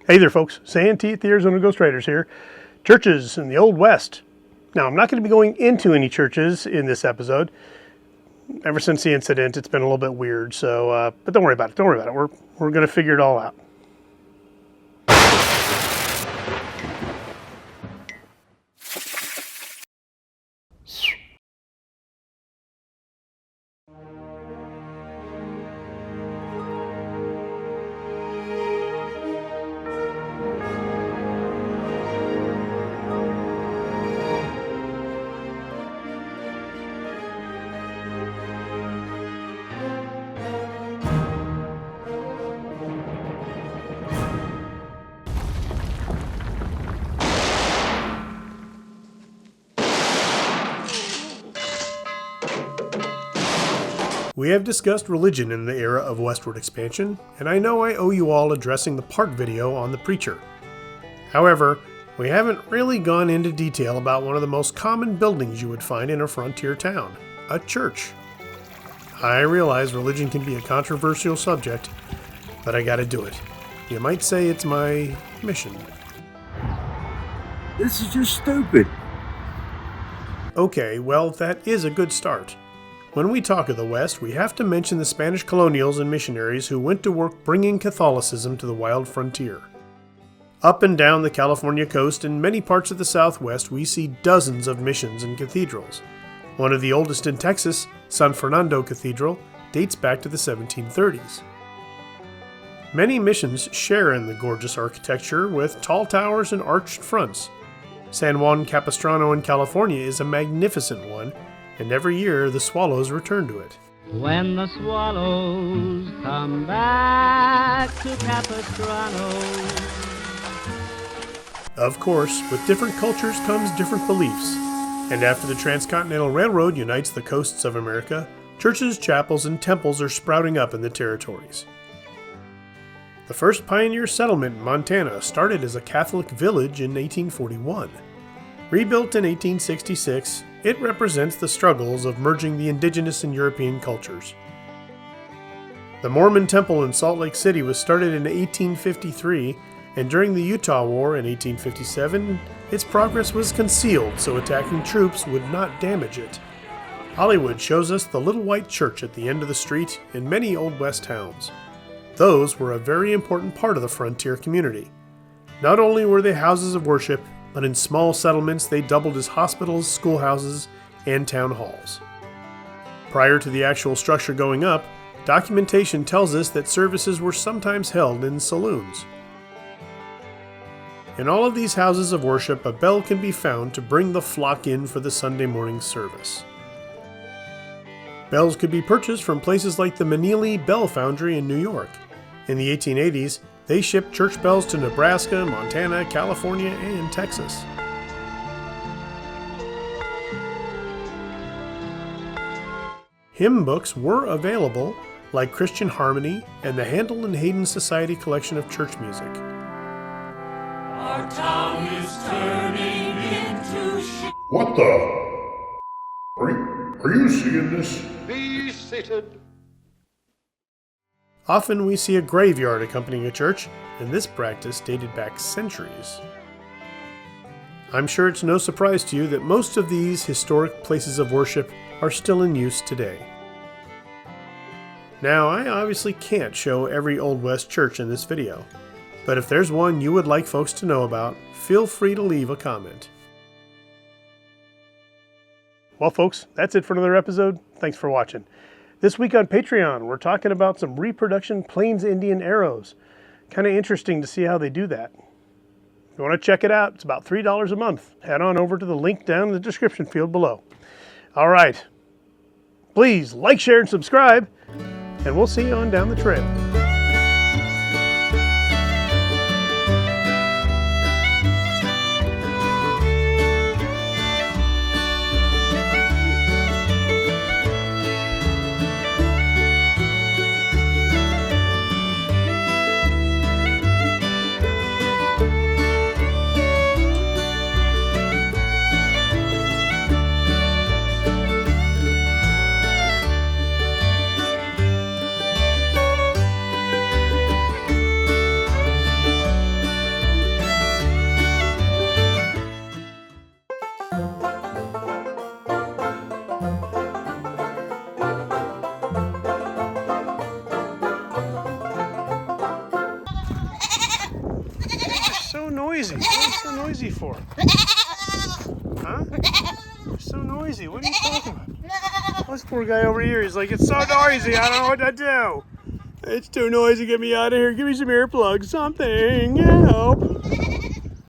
Hey there, folks. Santee at the Arizona Ghost Riders here. Churches in the Old West. Now, I'm not going to be going into any churches in this episode. Ever since the incident, it's been a little bit weird. So, but don't worry about it. Don't worry about it. We're going to figure it all out. We have discussed religion in the era of westward expansion, and I know I owe you all addressing the part video on the preacher. However, we haven't really gone into detail about one of the most common buildings you would find in a frontier town, a church. I realize religion can be a controversial subject, but I gotta do it. You might say it's my mission. This is just stupid. Okay, well, that is a good start. When we talk of the West, we have to mention the Spanish colonials and missionaries who went to work bringing Catholicism to the wild frontier. Up and down the California coast and many parts of the Southwest, we see dozens of missions and cathedrals. One of the oldest in Texas, San Fernando Cathedral, dates back to the 1730s. Many missions share in the gorgeous architecture with tall towers and arched fronts. San Juan Capistrano in California is a magnificent one, and every year the swallows return to it. When the swallows come back to Capistrano. Of course, with different cultures comes different beliefs. And after the Transcontinental Railroad unites the coasts of America, churches, chapels, and temples are sprouting up in the territories. The first pioneer settlement in Montana started as a Catholic village in 1841. Rebuilt in 1866, it represents the struggles of merging the indigenous and European cultures. The Mormon Temple in Salt Lake City was started in 1853, and during the Utah War in 1857, its progress was concealed so attacking troops would not damage it. Hollywood shows us the little white church at the end of the street in many Old West towns. Those were a very important part of the frontier community. Not only were they houses of worship, but in small settlements they doubled as hospitals, schoolhouses, and town halls. Prior to the actual structure going up, documentation tells us that services were sometimes held in saloons. In all of these houses of worship, a bell can be found to bring the flock in for the Sunday morning service. Bells could be purchased from places like the Meneely Bell Foundry in New York. In the 1880s, they shipped church bells to Nebraska, Montana, California, and Texas. Hymn books were available, like Christian Harmony and the Handel and Hayden Society collection of church music. Our town is turning into shit. What the? Are you seeing this? Be seated. Often we see a graveyard accompanying a church, and this practice dated back centuries. I'm sure it's no surprise to you that most of these historic places of worship are still in use today. Now, I obviously can't show every Old West church in this video, but if there's one you would like folks to know about, feel free to leave a comment. Well, folks, that's it for another episode. Thanks for watching. This week on Patreon, we're talking about some reproduction Plains Indian arrows. Kind of interesting to see how they do that. If you want to check it out, it's about $3 a month. Head on over to the link down in the description field below. All right. Please like, share, and subscribe, and we'll see you on down the trail. noisy? What are you so noisy for? Huh? You're so noisy. What are you talking about? This poor guy over here, he's like, it's so noisy, I don't know what to do. It's too noisy, get me out of here. Give me some earplugs, something, help.